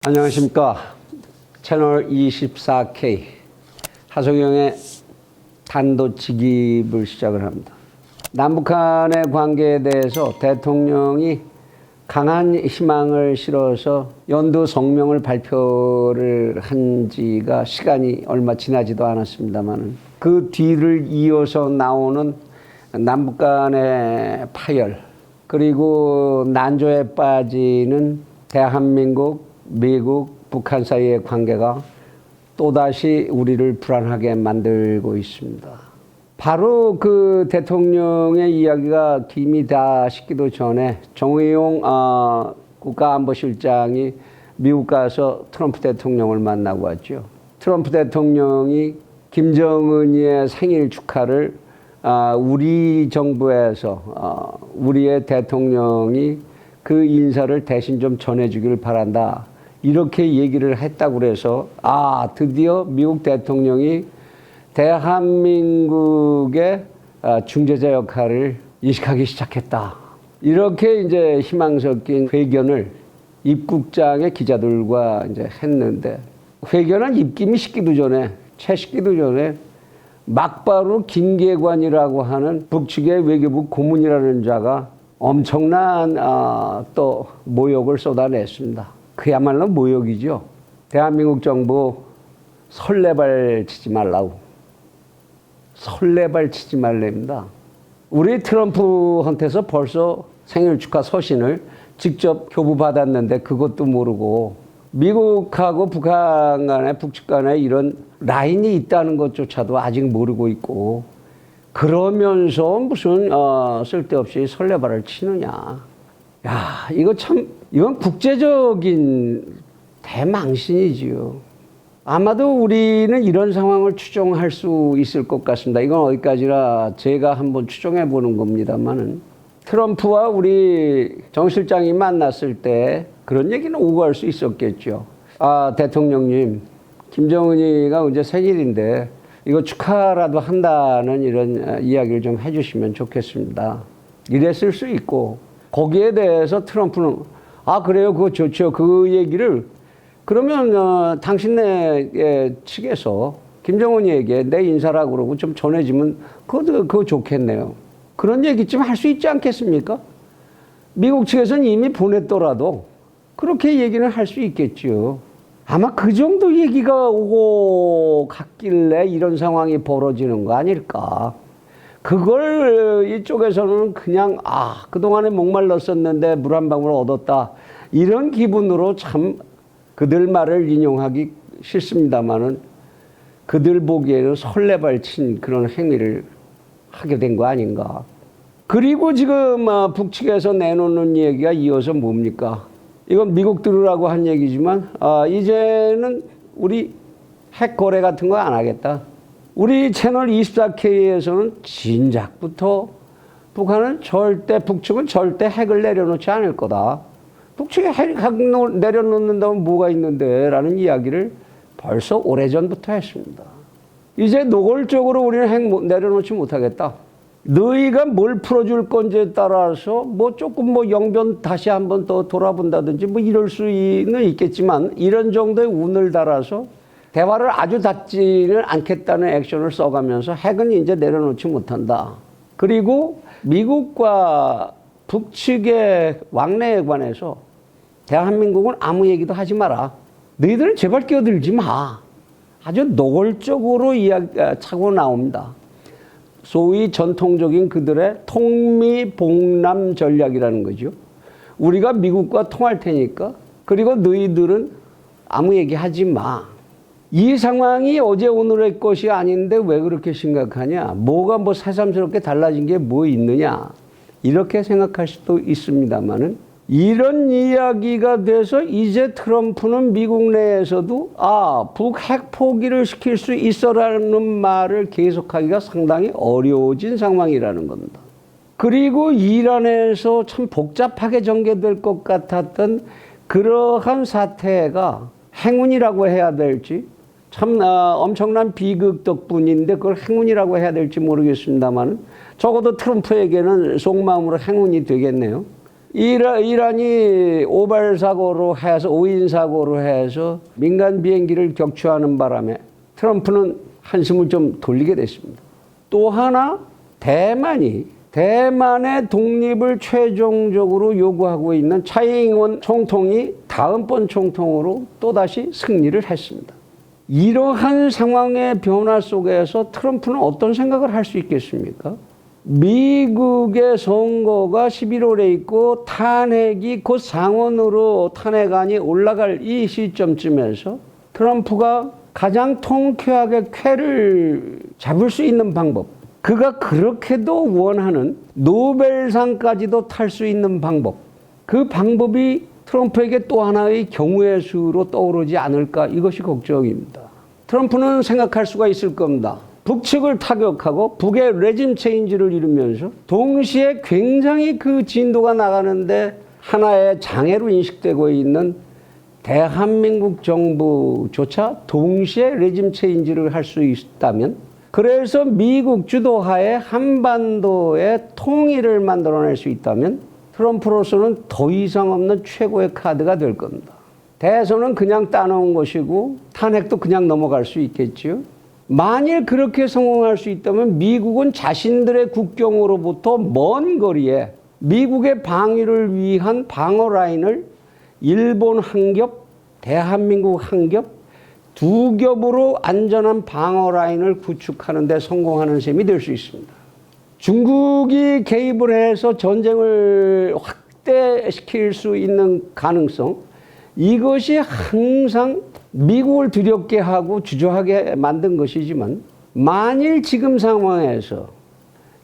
안녕하십니까. 채널 24K 하성영의 단도직입을 시작을 합니다. 남북한의 관계에 대해서 대통령이 강한 희망을 실어서 연두 성명을 발표를 한 지가 시간이 얼마 지나지도 않았습니다만 그 뒤를 이어서 나오는 남북 간의 파열 그리고 난조에 빠지는 대한민국, 미국, 북한 사이의 관계가 또다시 우리를 불안하게 만들고 있습니다. 바로 그 대통령의 이야기가 김이다 싶기도 전에 정의용 국가안보실장이 미국 가서 트럼프 대통령을 만나고 왔죠. 트럼프 대통령이 김정은이의 생일 축하를 우리 정부에서 우리의 대통령이 그 인사를 대신 좀 전해주길 바란다. 이렇게 얘기를 했다고 그래서 드디어 미국 대통령이 대한민국의 중재자 역할을 인식하기 시작했다. 이렇게 이제 희망 섞인 회견을 입국장의 기자들과 이제 했는데 회견은 입김이 식기도 전에 채 식기도 전에 막바로 김계관이라고 하는 북측의 외교부 고문이라는 자가 엄청난 또 모욕을 쏟아냈습니다. 그야말로 모욕이죠. 대한민국 정부 설레발 치지 말라고. 설레발 치지 말랍니다. 우리 트럼프한테서 벌써 생일 축하 서신을 직접 교부받았는데 그것도 모르고 미국하고 북한 간에 북측 간에 이런 라인이 있다는 것조차도 아직 모르고 있고 그러면서 무슨 쓸데없이 설레발을 치느냐. 야, 이건 국제적인 대망신이지요. 아마도 우리는 이런 상황을 추정할 수 있을 것 같습니다. 이건 어디까지나 제가 한번 추정해 보는 겁니다만은 트럼프와 우리 정 실장이 만났을 때 그런 얘기는 오갈 수 있었겠죠. 대통령님, 김정은이가 언제 생일인데 이거 축하라도 한다는 이런 이야기를 좀 해주시면 좋겠습니다. 이랬을 수 있고 거기에 대해서 트럼프는 그래요, 그거 좋죠. 그 얘기를 그러면 당신네 측에서 김정은이에게 내 인사라고 그러고 좀 전해주면 그거 좋겠네요. 그런 얘기 좀 할 수 있지 않겠습니까? 미국 측에서는 이미 보냈더라도 그렇게 얘기는 할 수 있겠죠. 아마 그 정도 얘기가 오고 갔길래 이런 상황이 벌어지는 거 아닐까. 그걸 이쪽에서는 그냥 그동안에 목말랐었는데 물 한 방울 얻었다. 이런 기분으로 참 그들 말을 인용하기 싫습니다만은 그들 보기에는 설레발 친 그런 행위를 하게 된 거 아닌가. 그리고 지금 북측에서 내놓는 얘기가 이어서 뭡니까? 이건 미국 들으라고 한 얘기지만 이제는 우리 핵 거래 같은 거 안 하겠다. 우리 채널 24K에서는 진작부터 북측은 절대 핵을 내려놓지 않을 거다. 북측에 핵 내려놓는다면 뭐가 있는데 라는 이야기를 벌써 오래전부터 했습니다. 이제 노골적으로 우리는 핵 내려놓지 못하겠다. 너희가 뭘 풀어줄 건지에 따라서 조금 영변 다시 한번 더 돌아본다든지 이럴 수는 있겠지만 이런 정도의 운을 달아서 대화를 아주 닿지는 않겠다는 액션을 써가면서 핵은 이제 내려놓지 못한다. 그리고 미국과 북측의 왕래에 관해서 대한민국은 아무 얘기도 하지 마라. 너희들은 제발 끼어들지 마. 아주 노골적으로 차고 나옵니다. 소위 전통적인 그들의 통미봉남 전략이라는 거죠. 우리가 미국과 통할 테니까 그리고 너희들은 아무 얘기하지 마. 이 상황이 어제 오늘의 것이 아닌데 왜 그렇게 심각하냐. 뭐가 새삼스럽게 달라진 게 뭐 있느냐. 이렇게 생각할 수도 있습니다만은 이런 이야기가 돼서 이제 트럼프는 미국 내에서도 북핵 포기를 시킬 수 있어라는 말을 계속하기가 상당히 어려워진 상황이라는 겁니다. 그리고 이란에서 참 복잡하게 전개될 것 같았던 그러한 사태가 행운이라고 해야 될지 참 엄청난 비극 덕분인데 그걸 행운이라고 해야 될지 모르겠습니다만 적어도 트럼프에게는 속마음으로 행운이 되겠네요. 이란이 오발 사고로 해서 오인 사고로 해서 민간 비행기를 격추하는 바람에 트럼프는 한숨을 좀 돌리게 됐습니다. 또 하나 대만의 독립을 최종적으로 요구하고 있는 차이잉원 총통이 다음번 총통으로 또다시 승리를 했습니다. 이러한 상황의 변화 속에서 트럼프는 어떤 생각을 할 수 있겠습니까? 미국의 선거가 11월에 있고 탄핵이 곧 상원으로 탄핵안이 올라갈 이 시점쯤에서 트럼프가 가장 통쾌하게 쾌를 잡을 수 있는 방법, 그가 그렇게도 원하는 노벨상까지도 탈 수 있는 방법, 그 방법이 트럼프에게 또 하나의 경우의 수로 떠오르지 않을까, 이것이 걱정입니다. 트럼프는 생각할 수가 있을 겁니다. 북측을 타격하고 북의 레짐 체인지를 이루면서 동시에 굉장히 그 진도가 나가는데 하나의 장애로 인식되고 있는 대한민국 정부조차 동시에 레짐 체인지를 할 수 있다면, 그래서 미국 주도하에 한반도의 통일을 만들어낼 수 있다면 트럼프로서는 더 이상 없는 최고의 카드가 될 겁니다. 대선은 그냥 따놓은 것이고 탄핵도 그냥 넘어갈 수 있겠죠. 만일 그렇게 성공할 수 있다면 미국은 자신들의 국경으로부터 먼 거리에 미국의 방위를 위한 방어 라인을 일본 한 겹, 대한민국 한 겹, 두 겹으로 안전한 방어 라인을 구축하는 데 성공하는 셈이 될 수 있습니다. 중국이 개입을 해서 전쟁을 확대시킬 수 있는 가능성, 이것이 항상 미국을 두렵게 하고 주저하게 만든 것이지만, 만일 지금 상황에서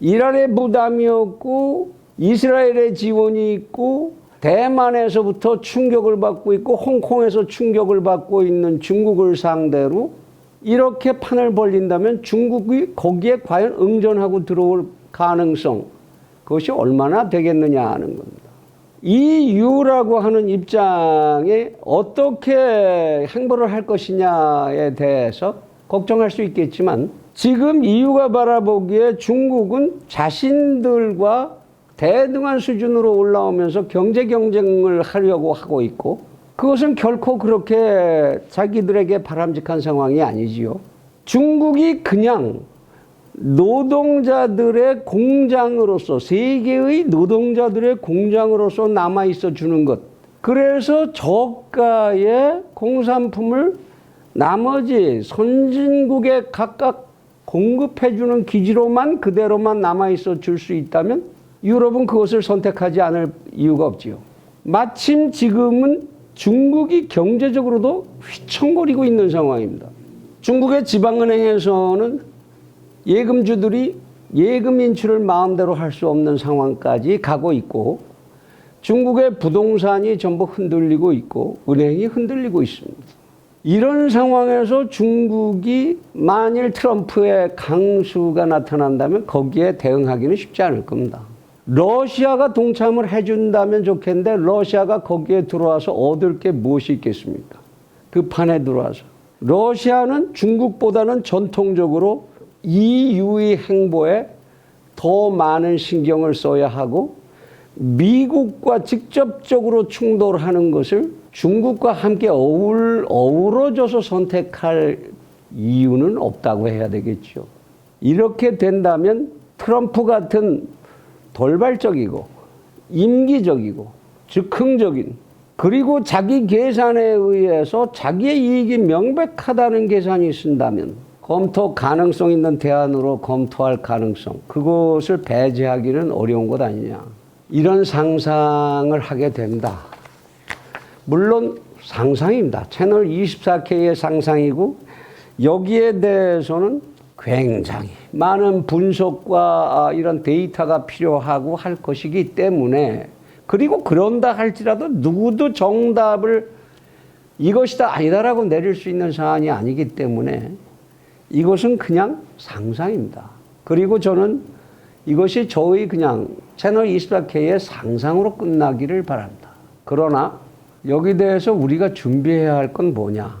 이란의 부담이 없고 이스라엘의 지원이 있고 대만에서부터 충격을 받고 있고 홍콩에서 충격을 받고 있는 중국을 상대로 이렇게 판을 벌린다면 중국이 거기에 과연 응전하고 들어올 가능성, 그것이 얼마나 되겠느냐 하는 겁니다. EU라고 하는 입장에 어떻게 행보를 할 것이냐에 대해서 걱정할 수 있겠지만, 지금 EU가 바라보기에 중국은 자신들과 대등한 수준으로 올라오면서 경제 경쟁을 하려고 하고 있고, 그것은 결코 그렇게 자기들에게 바람직한 상황이 아니지요. 중국이 그냥 노동자들의 공장으로서, 세계의 노동자들의 공장으로서 남아있어 주는 것, 그래서 저가의 공산품을 나머지 선진국에 각각 공급해주는 기지로만 그대로만 남아있어 줄 수 있다면 유럽은 그것을 선택하지 않을 이유가 없지요. 마침 지금은 중국이 경제적으로도 휘청거리고 있는 상황입니다. 중국의 지방은행에서는 예금주들이 예금 인출을 마음대로 할 수 없는 상황까지 가고 있고, 중국의 부동산이 전부 흔들리고 있고 은행이 흔들리고 있습니다. 이런 상황에서 중국이 만일 트럼프의 강수가 나타난다면 거기에 대응하기는 쉽지 않을 겁니다. 러시아가 동참을 해준다면 좋겠는데 러시아가 거기에 들어와서 얻을 게 무엇이 있겠습니까? 그 판에 들어와서. 러시아는 중국보다는 전통적으로 EU의 행보에 더 많은 신경을 써야 하고, 미국과 직접적으로 충돌하는 것을 중국과 함께 어우러져서 선택할 이유는 없다고 해야 되겠죠. 이렇게 된다면 트럼프 같은 돌발적이고 임기적이고 즉흥적인, 그리고 자기 계산에 의해서 자기의 이익이 명백하다는 계산이 있다면 검토 가능성 있는 대안으로 검토할 가능성, 그것을 배제하기는 어려운 것 아니냐, 이런 상상을 하게 된다. 물론 상상입니다. 채널 24K의 상상이고, 여기에 대해서는 굉장히 많은 분석과 이런 데이터가 필요하고 할 것이기 때문에, 그리고 그런다 할지라도 누구도 정답을 이것이다 아니다라고 내릴 수 있는 사안이 아니기 때문에 이것은 그냥 상상입니다. 그리고 저는 이것이 저의 그냥 채널 24K의 상상으로 끝나기를 바랍니다. 그러나 여기 대해서 우리가 준비해야 할 건 뭐냐?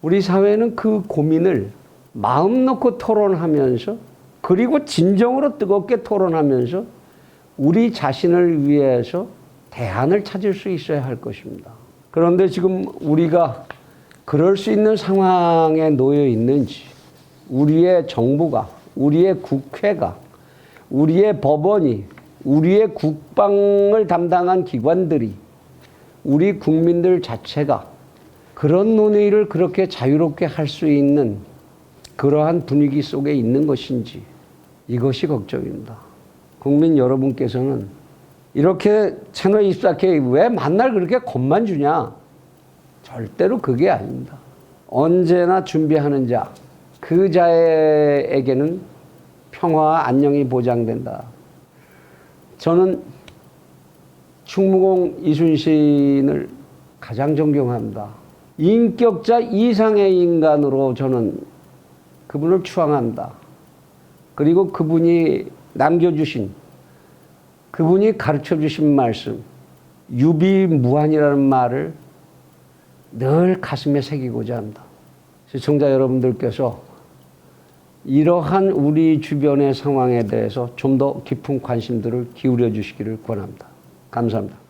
우리 사회는 그 고민을 마음 놓고 토론하면서, 그리고 진정으로 뜨겁게 토론하면서 우리 자신을 위해서 대안을 찾을 수 있어야 할 것입니다. 그런데 지금 우리가 그럴 수 있는 상황에 놓여 있는지, 우리의 정부가, 우리의 국회가, 우리의 법원이, 우리의 국방을 담당한 기관들이, 우리 국민들 자체가 그런 논의를 그렇게 자유롭게 할 수 있는 그러한 분위기 속에 있는 것인지, 이것이 걱정입니다. 국민 여러분께서는 이렇게 채널 24K 왜 만날 그렇게 겁만 주냐? 절대로 그게 아닙니다. 언제나 준비하는 자, 그 자에게는 평화와 안녕이 보장된다. 저는 충무공 이순신을 가장 존경합니다. 인격자 이상의 인간으로 저는 그분을 추앙합니다. 그리고 그분이 남겨주신, 그분이 가르쳐주신 말씀, 유비무환이라는 말을 늘 가슴에 새기고자 합니다. 시청자 여러분들께서 이러한 우리 주변의 상황에 대해서 좀 더 깊은 관심들을 기울여 주시기를 권합니다. 감사합니다.